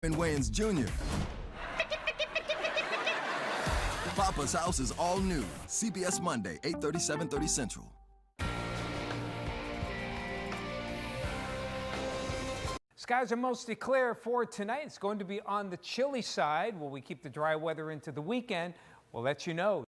Wayans Jr. Papa's House is all new. CBS Monday, 8:30, 7:30 Central. Skies are mostly clear for tonight. It's going to be on the chilly side. Will we keep the dry weather into the weekend? We'll let you know.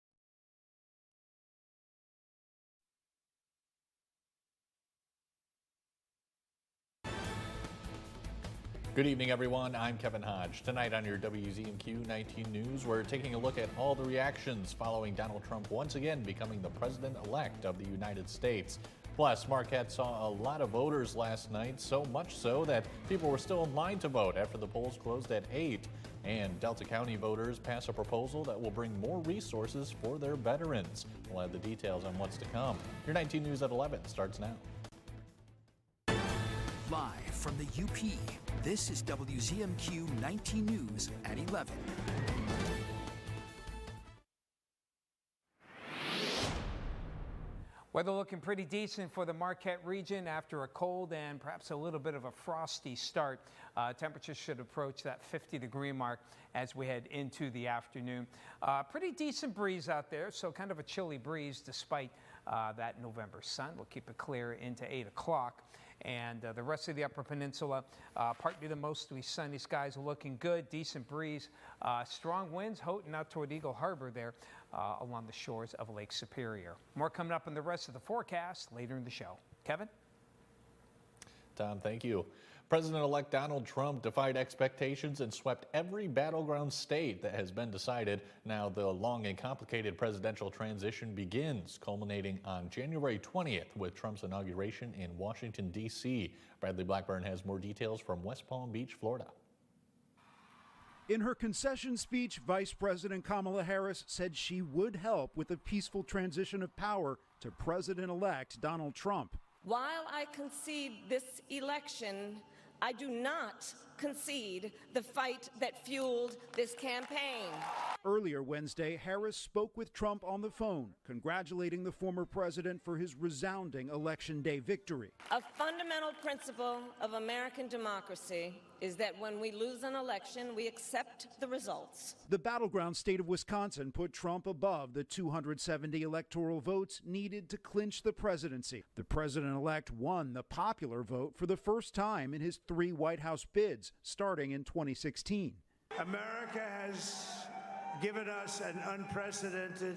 Good evening, everyone. I'm Kevin Hodge. Tonight on your WZMQ 19 News, we're taking a look at all the reactions following Donald Trump once again becoming the president-elect of the United States. Plus, Marquette saw a lot of voters last night, so much so that people were still in line to vote after the polls closed at 8. And Delta County voters pass a proposal that will bring more resources for their veterans. We'll have the details on what's to come. Your 19 News at 11 starts now. Live from the UP, this is WZMQ 19 News at 11. Weather looking pretty decent for the Marquette region after a cold and perhaps a little bit of a frosty start. Temperatures should approach that 50-degree mark as we head into the afternoon. Pretty decent breeze out there, so kind of a chilly breeze despite that November sun. We'll keep it clear into 8 o'clock. And the rest of the Upper Peninsula, partly to mostly sunny skies, looking good. Decent breeze, strong winds, Houghton out toward Eagle Harbor there along the shores of Lake Superior. More coming up in the rest of the forecast later in the show. Kevin? Tom, thank you. President-elect Donald Trump defied expectations and swept every battleground state that has been decided. Now the long and complicated presidential transition begins, culminating on January 20th with Trump's inauguration in Washington, D.C. Bradley Blackburn has more details from West Palm Beach, Florida. In her concession speech, Vice President Kamala Harris said she would help with a peaceful transition of power to President-elect Donald Trump. While I concede this election, I do not concede the fight that fueled this campaign. Earlier Wednesday, Harris spoke with Trump on the phone, congratulating the former president for his resounding Election Day victory. A fundamental principle of American democracy is that when we lose an election, we accept the results. The battleground state of Wisconsin put Trump above the 270 electoral votes needed to clinch the presidency. The president-elect won the popular vote for the first time in his 3 White House bids, starting in 2016. America has given us an unprecedented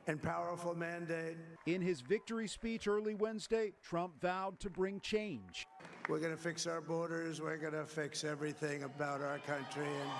and powerful mandate. In his victory speech early Wednesday, Trump vowed to bring change. We're going to fix our borders. We're going to fix everything about our country. And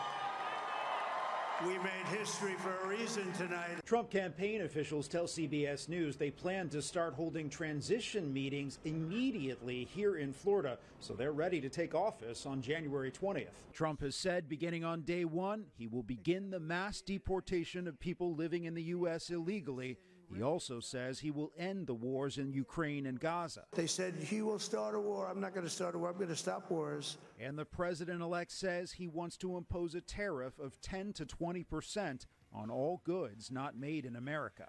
we made history for a reason tonight. Trump campaign officials tell CBS News they plan to start holding transition meetings immediately here in Florida, so they're ready to take office on January 20th. Trump has said beginning on day 1, he will begin the mass deportation of people living in the U.S. illegally. He also says he will end the wars in Ukraine and Gaza. They said he will start a war. I'm not going to start a war. I'm going to stop wars. And the president-elect says he wants to impose a tariff of 10 to 20% on all goods not made in America.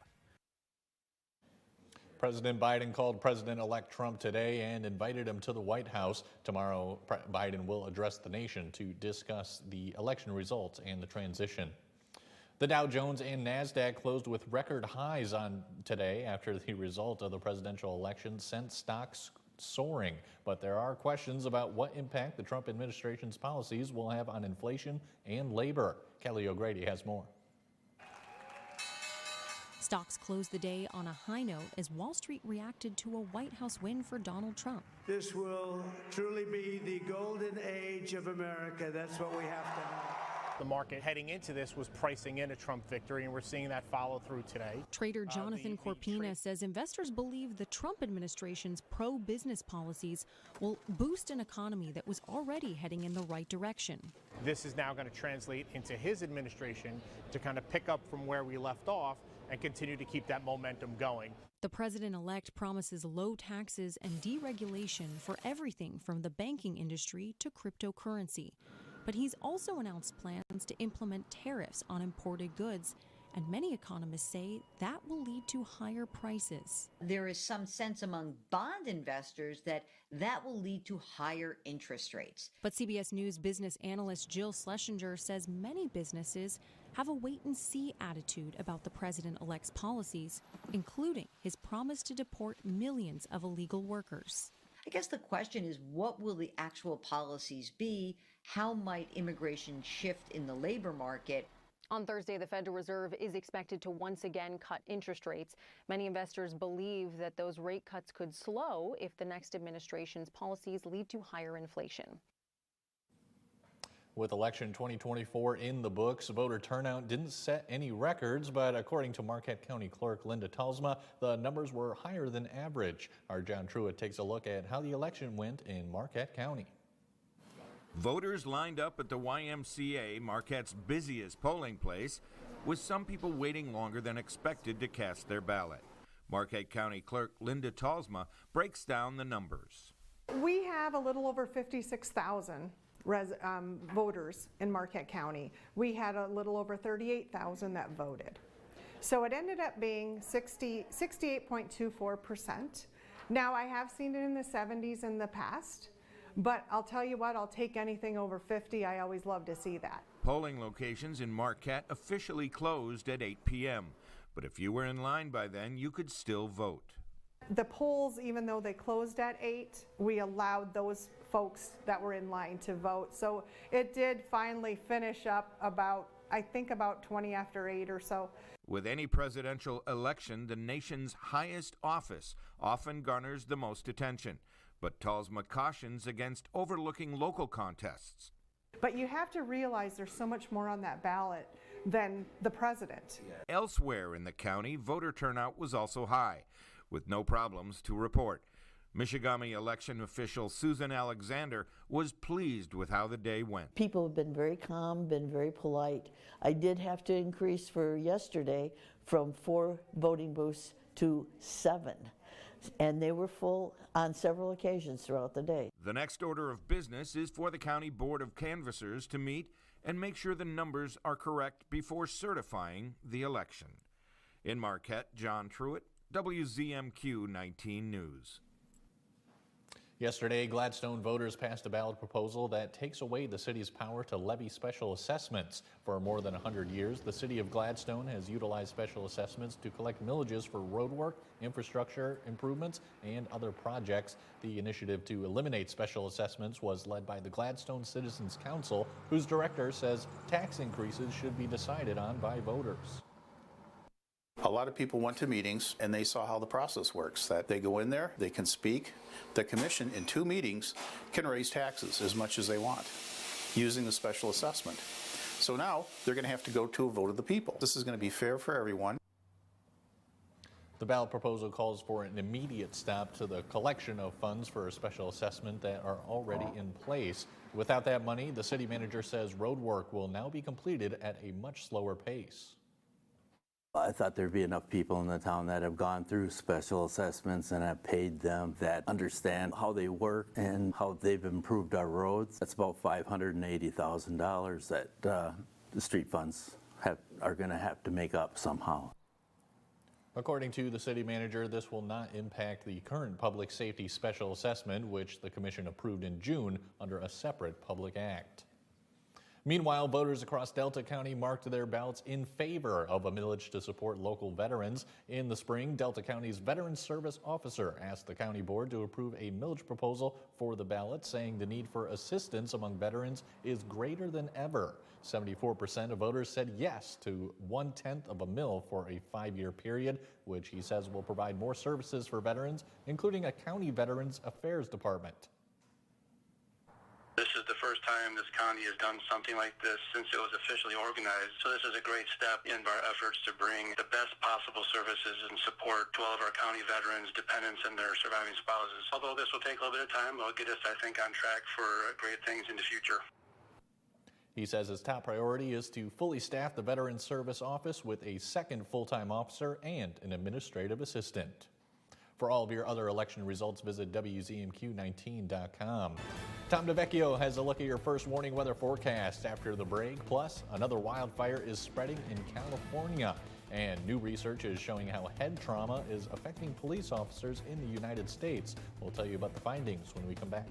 President Biden called President-elect Trump today and invited him to the White House. Tomorrow, Biden will address the nation to discuss the election results and the transition. The Dow Jones and NASDAQ closed with record highs on today after the result of the presidential election sent stocks soaring. But there are questions about what impact the Trump administration's policies will have on inflation and labor. Kelly O'Grady has more. Stocks closed the day on a high note as Wall Street reacted to a White House win for Donald Trump. This will truly be the golden age of America. That's what we have to have. The market heading into this was pricing in a Trump victory, and we're seeing that follow through today. Trader Jonathan Corpina says investors believe the Trump administration's pro-business policies will boost an economy that was already heading in the right direction. This is now going to translate into his administration to kind of pick up from where we left off and continue to keep that momentum going. The president-elect promises low taxes and deregulation for everything from the banking industry to cryptocurrency. But he's also announced plans to implement tariffs on imported goods and many economists say that will lead to higher prices. There is some sense among bond investors that will lead to higher interest rates. But CBS News business analyst Jill Schlesinger says many businesses have a wait-and-see attitude about the president-elect's policies, including his promise to deport millions of illegal workers. I guess the question is, what will the actual policies be? How might immigration shift in the labor market? On Thursday, the Federal Reserve is expected to once again cut interest rates. Many investors believe that those rate cuts could slow if the next administration's policies lead to higher inflation. With election 2024 in the books, voter turnout didn't set any records, but according to Marquette County Clerk Linda Talsma, the numbers were higher than average. Our John Truitt takes a look at how the election went in Marquette County. Voters lined up at the YMCA, Marquette's busiest polling place, with some people waiting longer than expected to cast their ballot. Marquette County Clerk Linda Talsma breaks down the numbers. We have a little over 56,000 voters in Marquette County. We had a little over 38,000 that voted. So it ended up being 68.24%. Now, I have seen it in the 70s in the past, but I'll tell you what, I'll take anything over 50. I always love to see that. Polling locations in Marquette officially closed at 8 p.m., but if you were in line by then, you could still vote. The polls, even though they closed at 8, we allowed those folks that were in line to vote. So it did finally finish up about 20 after 8 or so. With any presidential election, the nation's highest office often garners the most attention. But Talsma cautions against overlooking local contests. But you have to realize there's so much more on that ballot than the president. Elsewhere in the county, voter turnout was also high, with no problems to report. Michigami election official Susan Alexander was pleased with how the day went. People have been very calm, been very polite. I did have to increase for yesterday from 4 voting booths to 7. And they were full on several occasions throughout the day. The next order of business is for the County Board of Canvassers to meet and make sure the numbers are correct before certifying the election. In Marquette, John Truitt, WZMQ 19 News. Yesterday, Gladstone voters passed a ballot proposal that takes away the city's power to levy special assessments. For more than 100 years, the city of Gladstone has utilized special assessments to collect millages for roadwork, infrastructure improvements, and other projects. The initiative to eliminate special assessments was led by the Gladstone Citizens Council, whose director says tax increases should be decided on by voters. A lot of people went to meetings and they saw how the process works, that they go in there, they can speak. The commission in 2 meetings can raise taxes as much as they want using the special assessment. So now they're going to have to go to a vote of the people. This is going to be fair for everyone. The ballot proposal calls for an immediate stop to the collection of funds for a special assessment that are already in place. Without that money, the city manager says road work will now be completed at a much slower pace. I thought there'd be enough people in the town that have gone through special assessments and have paid them that understand how they work and how they've improved our roads. That's about $580,000 that the street funds are going to have to make up somehow. According to the city manager, this will not impact the current public safety special assessment, which the commission approved in June under a separate public act. Meanwhile, voters across Delta County marked their ballots in favor of a millage to support local veterans. In the spring, Delta County's Veterans Service Officer asked the county board to approve a millage proposal for the ballot, saying the need for assistance among veterans is greater than ever. 74% of voters said yes to 1/10 of a mill for a 5-year period, which he says will provide more services for veterans, including a county Veterans Affairs Department. This is the first time this county has done something like this since it was officially organized. So this is a great step in our efforts to bring the best possible services and support to all of our county veterans, dependents, and their surviving spouses. Although this will take a little bit of time, it'll get us, I think, on track for great things in the future. He says his top priority is to fully staff the Veterans Service Office with a second full-time officer and an administrative assistant. For all of your other election results, visit WZMQ19.com. Tom DeVecchio has a look at your first warning weather forecast after the break. Plus, another wildfire is spreading in California. And new research is showing how head trauma is affecting police officers in the United States. We'll tell you about the findings when we come back.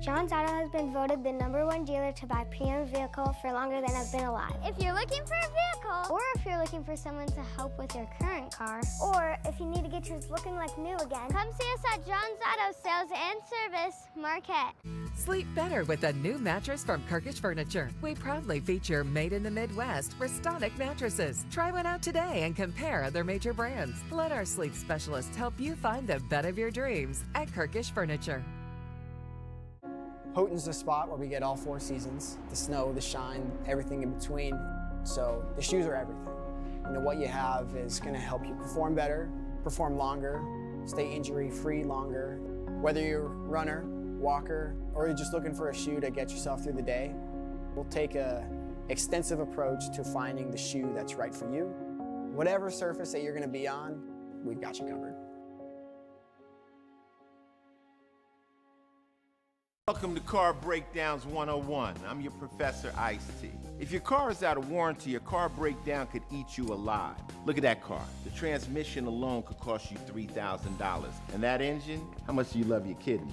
John's Auto has been voted the #1 dealer to buy pre-owned vehicle for longer than I've been alive. If you're looking for a vehicle, or if you're looking for someone to help with your current car, or if you need to get yours looking like new again, come see us at John's Auto Sales and Service, Marquette. Sleep better with a new mattress from Kirkish Furniture. We proudly feature made in the Midwest Restonic mattresses. Try one out today and compare other major brands. Let our sleep specialists help you find the bed of your dreams at Kirkish Furniture. Houghton's the spot where we get all 4 seasons, the snow, the shine, everything in between. So the shoes are everything. You know, what you have is going to help you perform better, perform longer, stay injury-free longer. Whether you're a runner, walker, or you're just looking for a shoe to get yourself through the day, we'll take an extensive approach to finding the shoe that's right for you. Whatever surface that you're going to be on, we've got you covered. Welcome to Car Breakdowns 101. I'm your Professor Ice-T. If your car is out of warranty, a car breakdown could eat you alive. Look at that car. The transmission alone could cost you $3,000. And that engine, how much do you love your kidneys?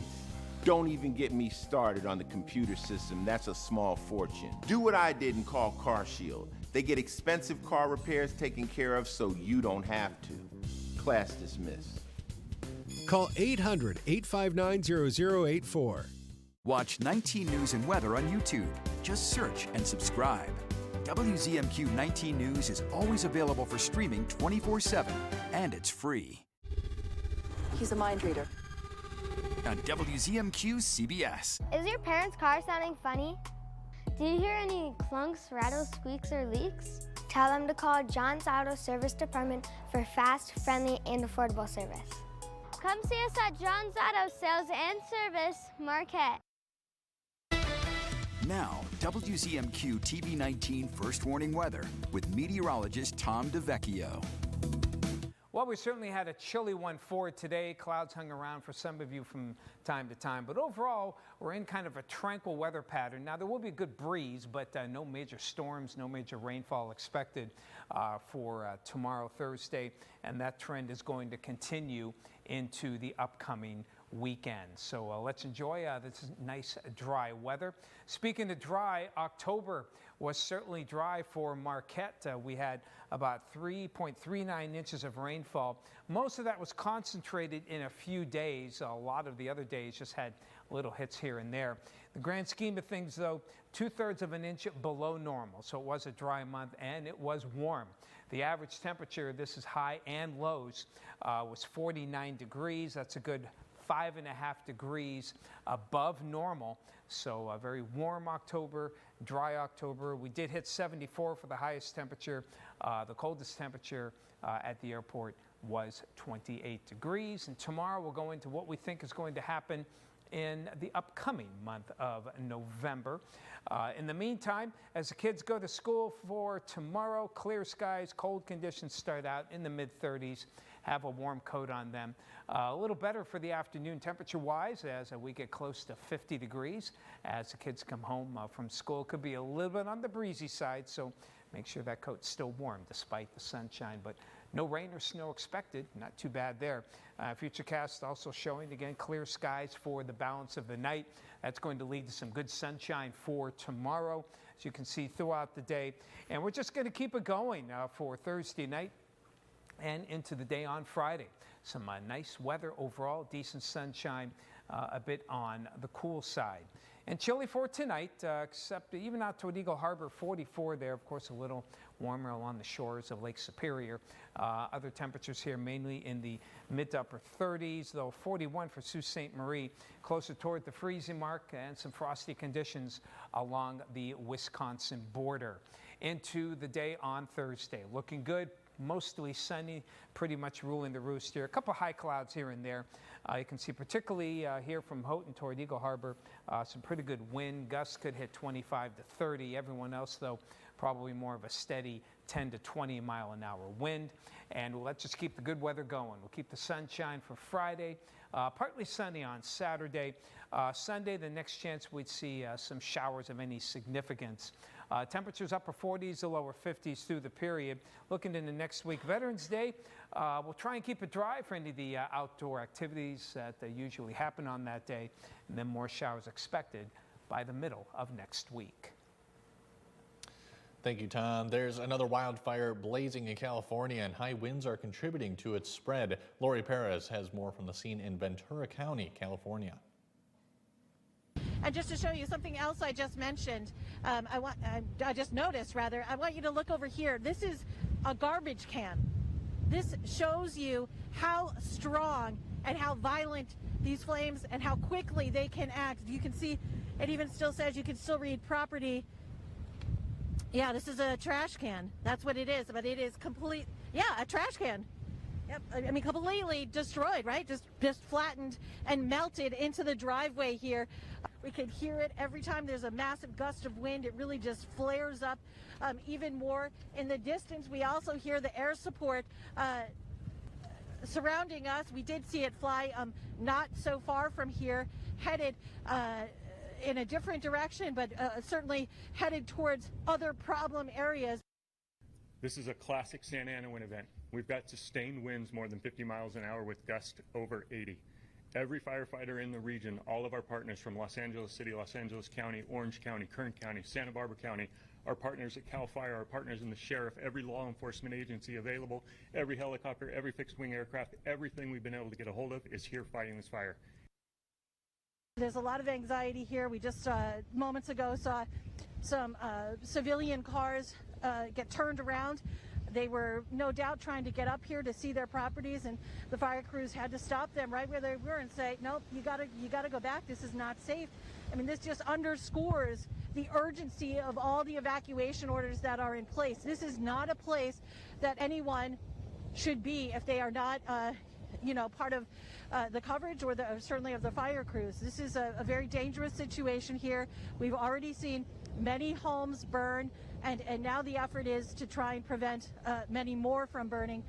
Don't even get me started on the computer system. That's a small fortune. Do what I did and call CarShield. They get expensive car repairs taken care of so you don't have to. Class dismissed. Call 800-859-0084. Watch 19 News and Weather on YouTube. Just search and subscribe. WZMQ 19 News is always available for streaming 24/7, and it's free. He's a mind reader. On WZMQ CBS. Is your parents' car sounding funny? Do you hear any clunks, rattles, squeaks, or leaks? Tell them to call John's Auto Service Department for fast, friendly, and affordable service. Come see us at John's Auto Sales and Service, Marquette. Now, WZMQ TV19 First Warning Weather with meteorologist Tom DeVecchio. Well, we certainly had a chilly one for today. Clouds hung around for some of you from time to time. But overall, we're in kind of a tranquil weather pattern. Now, there will be a good breeze, but no major storms, no major rainfall expected for tomorrow, Thursday. And that trend is going to continue into the upcoming weekend. So let's enjoy this nice dry weather. Speaking of dry, October was certainly dry for Marquette. We had about 3.39 inches of rainfall. Most of that was concentrated in a few days. A lot of the other days just had little hits here and there. The grand scheme of things, though, 2/3 of an inch below normal. So it was a dry month and it was warm. The average temperature, this is high and lows, was 49 degrees. That's a good 5.5 degrees above normal. So a very warm October, dry October. We did hit 74 for the highest temperature. The coldest temperature at the airport was 28 degrees. And tomorrow we'll go into what we think is going to happen in the upcoming month of November. In the meantime, as the kids go to school for tomorrow, clear skies, cold conditions start out in the mid-30s. Have a warm coat on them. A little better for the afternoon temperature-wise as we get close to 50 degrees as the kids come home from school. Could be a little bit on the breezy side, so make sure that coat's still warm despite the sunshine. But no rain or snow expected. Not too bad there. Futurecast also showing, again, clear skies for the balance of the night. That's going to lead to some good sunshine for tomorrow, as you can see throughout the day. And we're just going to keep it going for Thursday night and into the day on Friday. Some nice weather overall, decent sunshine, a bit on the cool side. And chilly for tonight, except even out toward Eagle Harbor, 44 there. Of course, a little warmer along the shores of Lake Superior. Other temperatures here mainly in the mid to upper 30s, though 41 for Sault Ste. Marie, closer toward the freezing mark, and some frosty conditions along the Wisconsin border. Into the day on Thursday, looking good. Mostly sunny, pretty much ruling the roost here. A couple high clouds here and there. You can see particularly here from Houghton toward Eagle Harbor, some pretty good wind. Gusts could hit 25 to 30. Everyone else, though, probably more of a steady 10 to 20 mile an hour wind. And let's just keep the good weather going. We'll keep the sunshine for Friday, partly sunny on Saturday. Sunday, the next chance we'd see some showers of any significance. Temperatures upper 40s to lower 50s through the period. Looking into next week, Veterans Day, we'll try and keep it dry for any of the outdoor activities that usually happen on that day, and then more showers expected by the middle of next week. Thank you, Tom. There's another wildfire blazing in California, and high winds are contributing to its spread. Lori Perez has more from the scene in Ventura County, California. And just to show you something else I just mentioned, I just noticed rather, I want you to look over here. This is a garbage can. This shows you how strong and how violent these flames and how quickly they can act. You can see it even still says you can still read property. Yeah, this is a trash can. That's what it is, but it is complete. Yeah, a trash can. Yep, I mean completely destroyed, right? Just flattened and melted into the driveway here. We could hear it every time there's a massive gust of wind. It really just flares up even more. In the distance, we also hear the air support surrounding us. We did see it fly not so far from here, headed in a different direction, but certainly headed towards other problem areas. This is a classic Santa Ana wind event. We've got sustained winds more than 50 miles an hour with gusts over 80. Every firefighter in the region, all of our partners from Los Angeles City, Los Angeles County, Orange County, Kern County, Santa Barbara County, our partners at CAL FIRE, our partners in the sheriff, every law enforcement agency available, every helicopter, every fixed wing aircraft, everything we've been able to get a hold of is here fighting this fire. There's a lot of anxiety here. We just moments ago saw some civilian cars get turned around. They were no doubt trying to get up here to see their properties, and the fire crews had to stop them right where they were and say, nope, you gotta go back. This is not safe. I mean, this just underscores the urgency of all the evacuation orders that are in place. This is not a place that anyone should be if they are not part of the coverage or certainly of the fire crews. This is a very dangerous situation here. We've already seen many homes burn, and now the effort is to try and prevent many more from burning.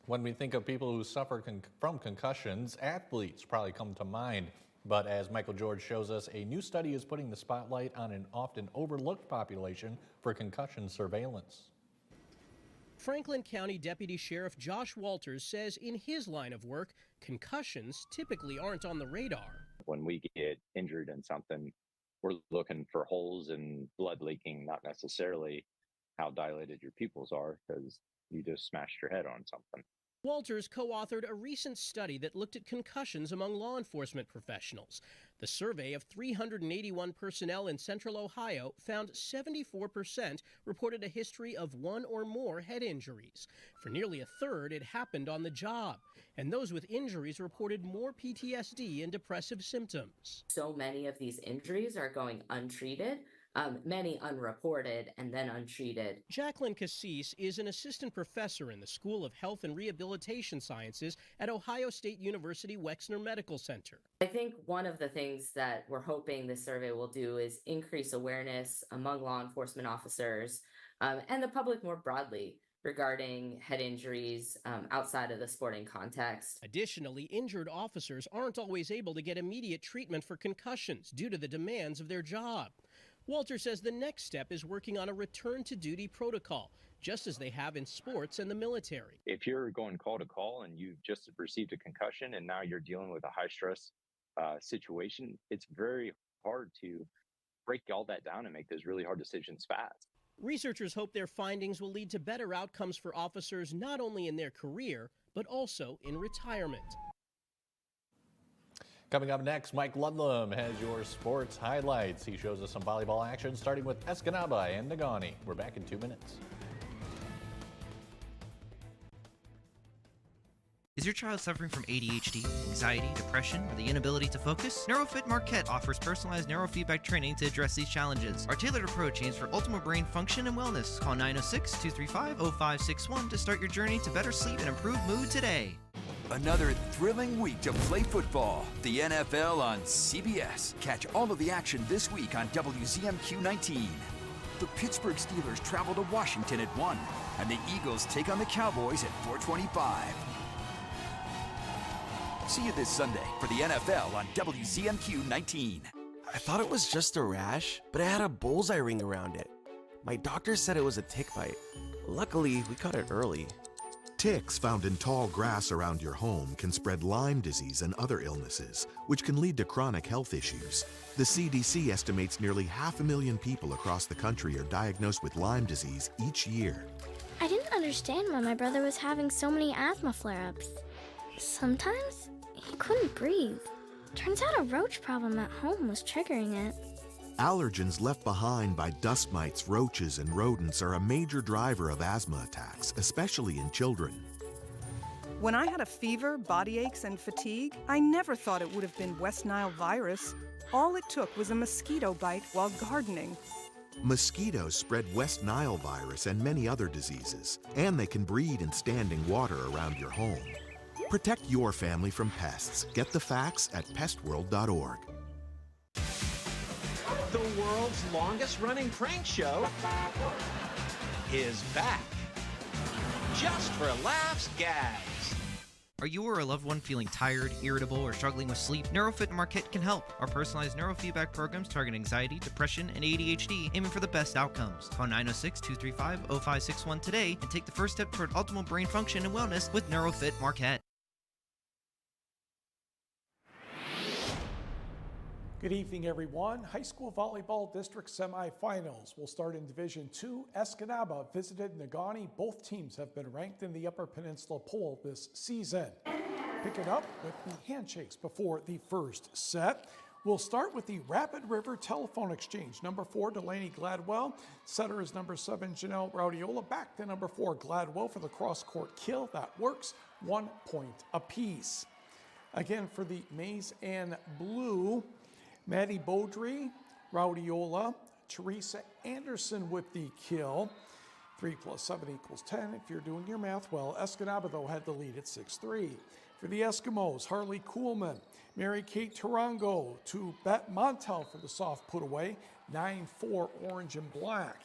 When we think of people who suffer from concussions, athletes probably come to mind. But as Michael George shows us, a new study is putting the spotlight on an often overlooked population for concussion surveillance. Franklin County Deputy Sheriff Josh Walters says in his line of work, concussions typically aren't on the radar. When we get injured in something, we're looking for holes and blood leaking, not necessarily how dilated your pupils are, because you just smashed your head on something. Walters co-authored a recent study that looked at concussions among law enforcement professionals. The survey of 381 personnel in Central Ohio found 74% reported a history of one or more head injuries. For nearly a third, it happened on the job. And those with injuries reported more PTSD and depressive symptoms. So many of these injuries are going untreated. Many unreported and then untreated. Jacqueline Cassis is an assistant professor in the School of Health and Rehabilitation Sciences at Ohio State University Wexner Medical Center. I think one of the things that we're hoping this survey will do is increase awareness among law enforcement officers and the public more broadly regarding head injuries outside of the sporting context. Additionally, injured officers aren't always able to get immediate treatment for concussions due to the demands of their job. Walter says the next step is working on a return-to-duty protocol, just as they have in sports and the military. If you're going call to call and you've just received a concussion and now you're dealing with a high-stress situation, it's very hard to break all that down and make those really hard decisions fast. Researchers hope their findings will lead to better outcomes for officers not only in their career, but also in retirement. Coming up next, Mike Ludlam has your sports highlights. He shows us some volleyball action, starting with Escanaba and Negaunee. We're back in 2 minutes. Is your child suffering from ADHD, anxiety, depression, or the inability to focus? NeuroFit Marquette offers personalized neurofeedback training to address these challenges. Our tailored approach aims for optimal brain function and wellness. Call 906-235-0561 to start your journey to better sleep and improve mood today. Another thrilling week to play football. The NFL on CBS. Catch all of the action this week on WZMQ 19. The Pittsburgh Steelers travel to Washington at 1, and the Eagles take on the Cowboys at 4:25. See you this Sunday for the NFL on WZMQ 19. I thought it was just a rash, but it had a bullseye ring around it. My doctor said it was a tick bite. Luckily, we caught it early. Ticks found in tall grass around your home can spread Lyme disease and other illnesses, which can lead to chronic health issues. The CDC estimates nearly 500,000 people across the country are diagnosed with Lyme disease each year. I didn't understand why my brother was having so many asthma flare-ups. Sometimes he couldn't breathe. Turns out a roach problem at home was triggering it. Allergens left behind by dust mites, roaches, and rodents are a major driver of asthma attacks, especially in children. When I had a fever, body aches, and fatigue, I never thought it would have been West Nile virus. All it took was a mosquito bite while gardening. Mosquitoes spread West Nile virus and many other diseases, and they can breed in standing water around your home. Protect your family from pests. Get the facts at pestworld.org. The world's longest running prank show is back. Just for laughs, gags. Are you or a loved one feeling tired, irritable, or struggling with sleep? NeuroFit Marquette can help. Our personalized neurofeedback programs target anxiety, depression, and ADHD, aiming for the best outcomes. Call 906-235-0561 today and take the first step toward optimal brain function and wellness with NeuroFit Marquette. Good evening, everyone. High school volleyball district semifinals will start in Division II. Escanaba visited Negaunee. Both teams have been ranked in the Upper Peninsula poll this season. Picking up with the handshakes before the first set. We'll start with the Rapid River Telephone Exchange. Number 4, Delaney Gladwell. Setter is number 7, Janelle Raudiola. Back to number 4, Gladwell for the cross-court kill. That works. 1 point apiece. Again, for the maize and blue, Maddie Beaudry, Raudiola, Teresa Anderson with the kill. 3 + 7 = 10 if you're doing your math well. Escanaba, though, had the lead at 6-3. For the Eskimos, Harley Kuhlman, Mary Kate Tarango to Bet Montel for the soft put away. 9-4 orange and black.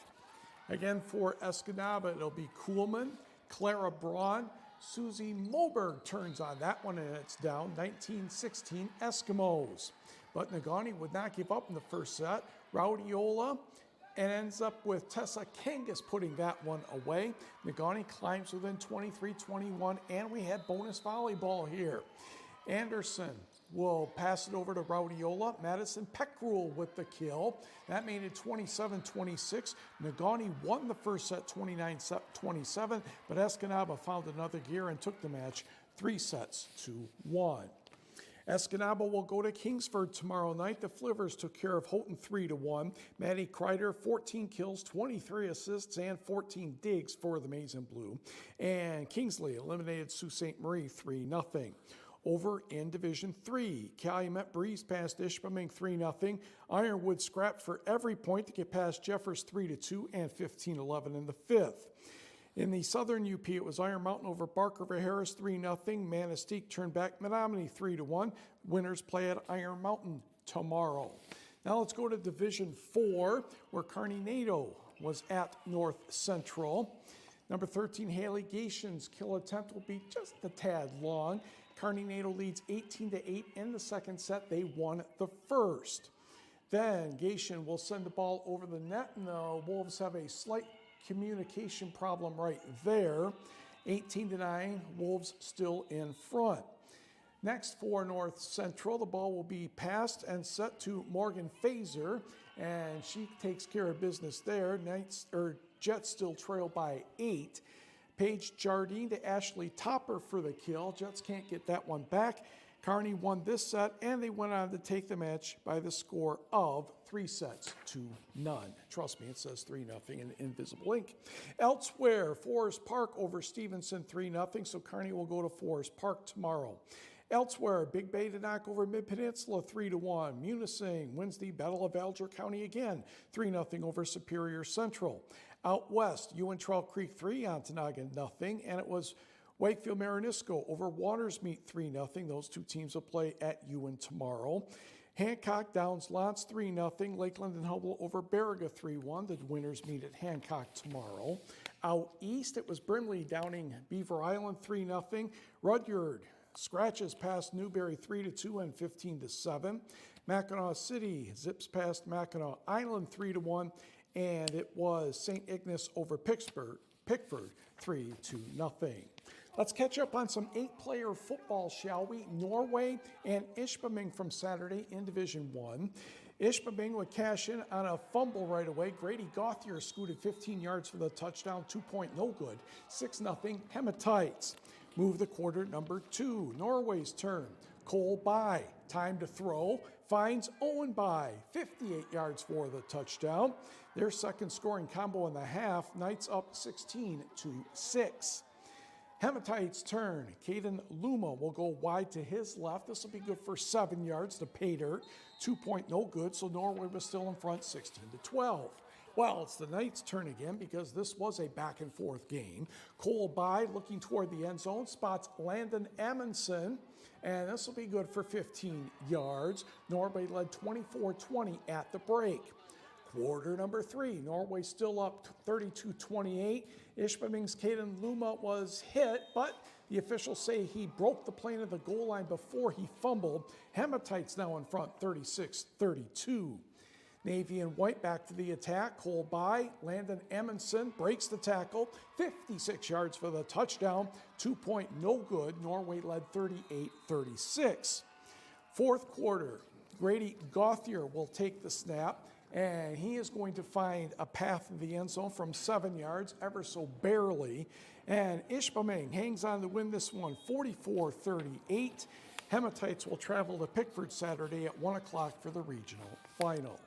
Again, for Escanaba, it'll be Kuhlman, Clara Braun, Susie Moberg turns on that one, and it's down 19-16 Eskimos. But Negaunee would not give up in the first set. Raudiola and ends up with Tessa Kangas putting that one away. Negaunee climbs within 23-21, and we had bonus volleyball here. Anderson will pass it over to Raudiola. Madison Peckrell with the kill. That made it 27-26. Negaunee won the first set 29-27, but Escanaba found another gear and took the match 3-1. Escanaba will go to Kingsford tomorrow night. The Flivers took care of Houghton 3-1. Maddie Kreider, 14 kills, 23 assists, and 14 digs for the Maize and Blue. And Kingsley eliminated Sault Ste. Marie 3-0. Over in Division 3, Calumet breezed past Ishpeming 3-0. Ironwood scrapped for every point to get past Jeffers 3-2 and 15-11 in the fifth. In the Southern UP, it was Iron Mountain over Barker Harris 3-0. Manistee turned back Menominee 3-1. Winners play at Iron Mountain tomorrow. Now let's go to Division 4, where Carney-Nadeau was at North Central. Number 13, Haley Gation's kill attempt will be just a tad long. Carney-Nadeau leads 18-8 in the second set. They won the first. Then Gation will send the ball over the net, and the Wolves have a slight communication problem right there. 18-9, Wolves still in front. Next for North Central, the ball will be passed and set to Morgan Fazer, and she takes care of business there. Jets still trail by 8. Paige Jardine to Ashley Topper for the kill. Jets can't get that one back. Kearney won this set, and they went on to take the match by the score of 3-0. Trust me, it says 3-0 in invisible ink. Elsewhere, Forest Park over Stevenson 3-0, so Kearney will go to Forest Park tomorrow. Elsewhere, Big Bay to knock over Mid-Peninsula 3-1. Munising wins the Battle of Alger County again, 3-0 over Superior Central. Out west, Uintral Creek 3, Ontonagon 0, and it was Wakefield Marinisco over Watersmeet 3-0. Those two teams will play at Ewan tomorrow. Hancock downs Lance 3-0. Lakeland and Hubble over Baraga 3-1. The winners meet at Hancock tomorrow. Out east, it was Brimley downing Beaver Island 3-0. Rudyard scratches past Newberry 3-2 and 15-7. Mackinac City zips past Mackinac Island 3-1, and it was St. Ignace over Pickford 3-0. Let's catch up on some 8-player football, shall we? Norway and Ishpeming from Saturday in Division 1. Ishpeming would cash in on a fumble right away. Grady Gauthier scooted 15 yards for the touchdown, 2-point no good. 6-0 Hematites. Move the quarter number 2. Norway's turn. Cole By, time to throw, finds Owen By, 58 yards for the touchdown. Their second scoring combo in the half, Knights up 16-6. Hematites turn. Caden Luma will go wide to his left. This will be good for 7 yards to pay dirt. 2-point no good, so Norway was still in front 16-12. Well, it's the Knights' turn again because this was a back-and-forth game. Cole By looking toward the end zone, spots Landon Amundsen, and this will be good for 15 yards. Norway led 24-20 at the break. Quarter number 3, Norway still up 32-28. Ishpeming's Caden Luma was hit, but the officials say he broke the plane of the goal line before he fumbled. Hematites now in front 36-32. Navy and White back to the attack. Cole By, Landon Amundsen breaks the tackle. 56 yards for the touchdown. 2-point no good. Norway led 38-36. Fourth quarter, Grady Gauthier will take the snap, and he is going to find a path in the end zone from 7 yards, ever so barely. And Ishpeming hangs on to win this one, 44-38. Hematites will travel to Pickford Saturday at 1 o'clock for the regional final.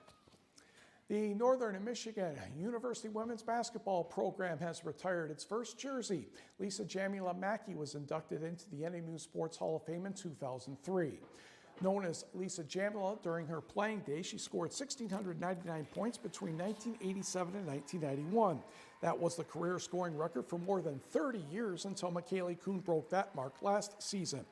The Northern Michigan University women's basketball program has retired its first jersey. Lisa Jamila Mackey was inducted into the NMU Sports Hall of Fame in 2003. Known as Lisa Jamila, during her playing days, she scored 1,699 points between 1987 and 1991. That was the career scoring record for more than 30 years until McKaylee Kuhn broke that mark last season.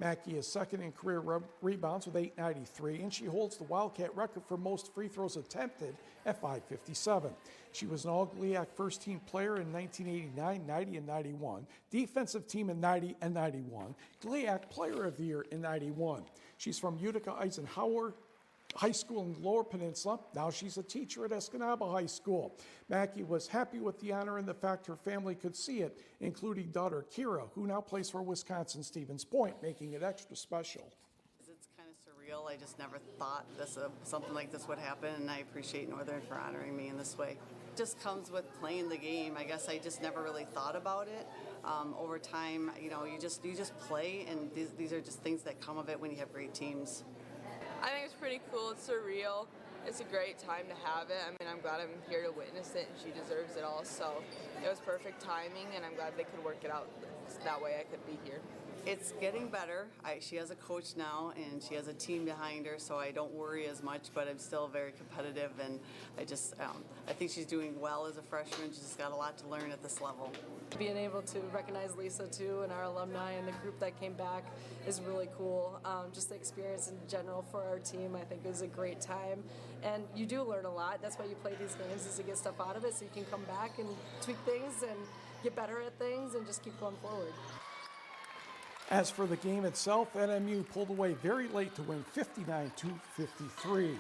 Mackey is second in career rebounds with 893, and she holds the Wildcat record for most free throws attempted at 557. She was an All-GLIAC first-team player in 1989, 90, and 91, defensive team in 90 and 91, GLIAC Player of the Year in 91. She's from Utica Eisenhower High School in the Lower Peninsula. Now she's a teacher at Escanaba High School. Mackey was happy with the honor and the fact her family could see it, including daughter Kira, who now plays for Wisconsin Stevens Point, making it extra special. It's kind of surreal. I just never thought something like this would happen, and I appreciate Northern for honoring me in this way. It just comes with playing the game. I guess I just never really thought about it. Over time, you just play, and these are just things that come of it when you have great teams. I think it's pretty cool. It's surreal. It's a great time to have it. I mean, I'm glad I'm here to witness it, and she deserves it all. So it was perfect timing, and I'm glad they could work it out that way I could be here. It's getting better. She has a coach now, and she has a team behind her, so I don't worry as much, but I'm still very competitive, and I think she's doing well as a freshman. She's got a lot to learn at this level. Being able to recognize Lisa, too, and our alumni and the group that came back is really cool. Just the experience in general for our team, I think, is a great time. And you do learn a lot. That's why you play these games, is to get stuff out of it so you can come back and tweak things and get better at things and just keep going forward. As for the game itself, NMU pulled away very late to win 59-53.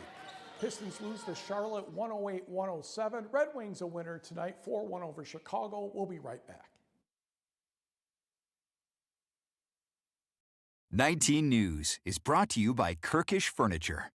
Pistons lose to Charlotte 108-107. Red Wings a winner tonight, 4-1 over Chicago. We'll be right back. 19 News is brought to you by Kirkish Furniture.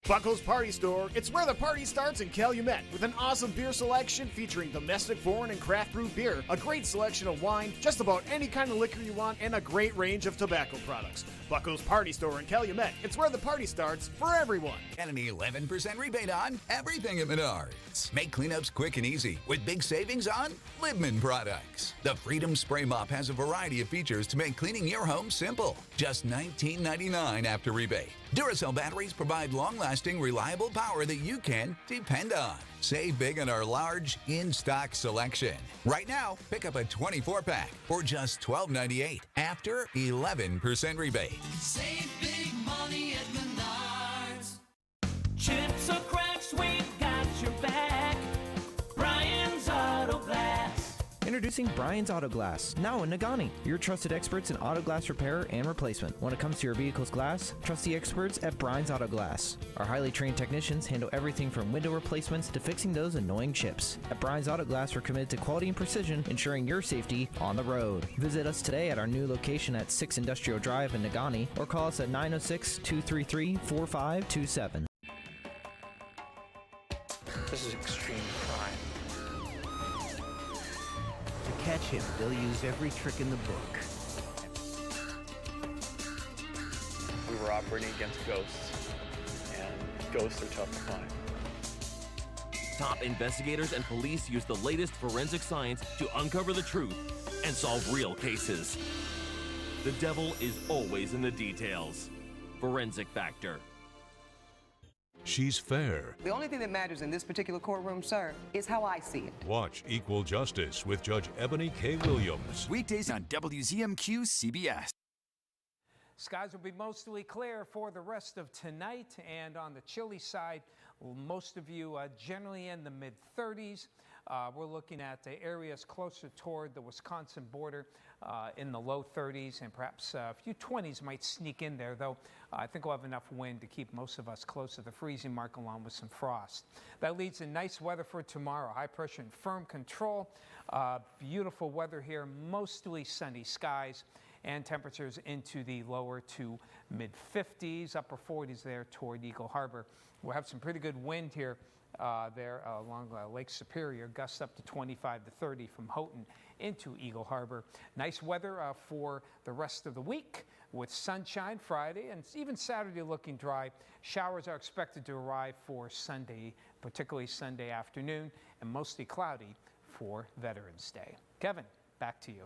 Buckles Party Store, it's where the party starts in Calumet with an awesome beer selection featuring domestic, foreign, and craft brew beer, a great selection of wine, just about any kind of liquor you want, and a great range of tobacco products. Buckles Party Store in Calumet, it's where the party starts for everyone. And an 11% rebate on everything at Menards. Make cleanups quick and easy with big savings on Libman products. The Freedom Spray Mop has a variety of features to make cleaning your home simple. Just $19.99 after rebate. Duracell batteries provide long-lasting, reliable power that you can depend on. Save big on our large, in-stock selection. Right now, pick up a 24-pack for just $12.98 after 11% rebate. Save big money at Menards. Introducing Brian's Auto Glass, now in Nagani. Your trusted experts in auto glass repair and replacement. When it comes to your vehicle's glass, trust the experts at Brian's Auto Glass. Our highly trained technicians handle everything from window replacements to fixing those annoying chips. At Brian's Auto Glass, we're committed to quality and precision, ensuring your safety on the road. Visit us today at our new location at 6 Industrial Drive in Nagani, or call us at 906-233-4527. This is extreme crime. To catch him, they'll use every trick in the book. We were operating against ghosts, and ghosts are tough to find. Top investigators and police use the latest forensic science to uncover the truth and solve real cases. The devil is always in the details. Forensic Factor. She's fair. The only thing that matters in this particular courtroom, sir, is how I see it. Watch Equal Justice with Judge Ebony K. Williams. Weekdays on WZMQ CBS. Skies will be mostly clear for the rest of tonight, and on the chilly side, most of you generally in the mid-30s. We're looking at the areas closer toward the Wisconsin border in the low 30s, and perhaps a few 20s might sneak in there, though I think we'll have enough wind to keep most of us close to the freezing mark along with some frost. That leads to nice weather for tomorrow. High pressure and firm control. Beautiful weather here, mostly sunny skies, and temperatures into the lower to mid-50s, upper 40s there toward Eagle Harbor. We'll have some pretty good wind here there along Lake Superior, gusts up to 25 to 30 from Houghton into Eagle Harbor. Nice weather for the rest of the week with sunshine Friday and even Saturday looking dry. Showers are expected to arrive for Sunday, particularly Sunday afternoon, and mostly cloudy for Veterans Day. Kevin, back to you.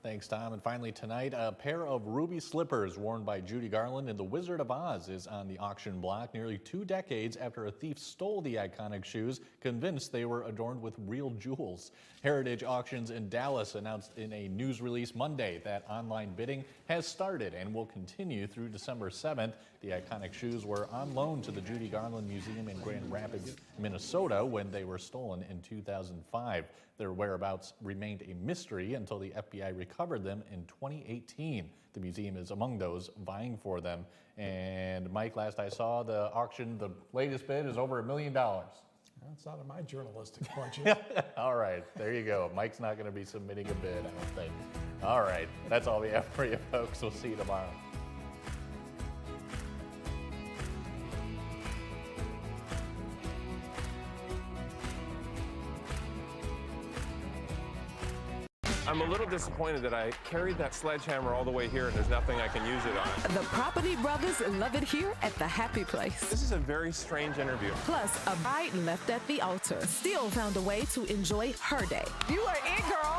Thanks, Tom. And finally tonight, a pair of ruby slippers worn by Judy Garland in The Wizard of Oz is on the auction block nearly 2 decades after a thief stole the iconic shoes, convinced they were adorned with real jewels. Heritage Auctions in Dallas announced in a news release Monday that online bidding has started and will continue through December 7th. The iconic shoes were on loan to the Judy Garland Museum in Grand Rapids, Minnesota, when they were stolen in 2005. Their whereabouts remained a mystery until the FBI recovered them in 2018. The museum is among those vying for them. And Mike, last I saw the auction, the latest bid is over $1 million. That's not in my journalistic budget. All right, there you go. Mike's not going to be submitting a bid, I don't think. All right, that's all we have for you, folks. We'll see you tomorrow. I'm a little disappointed that I carried that sledgehammer all the way here and there's nothing I can use it on. The Property Brothers love it here at the Happy Place. This is a very strange interview. Plus, a bride left at the altar still found a way to enjoy her day. You are it, girl.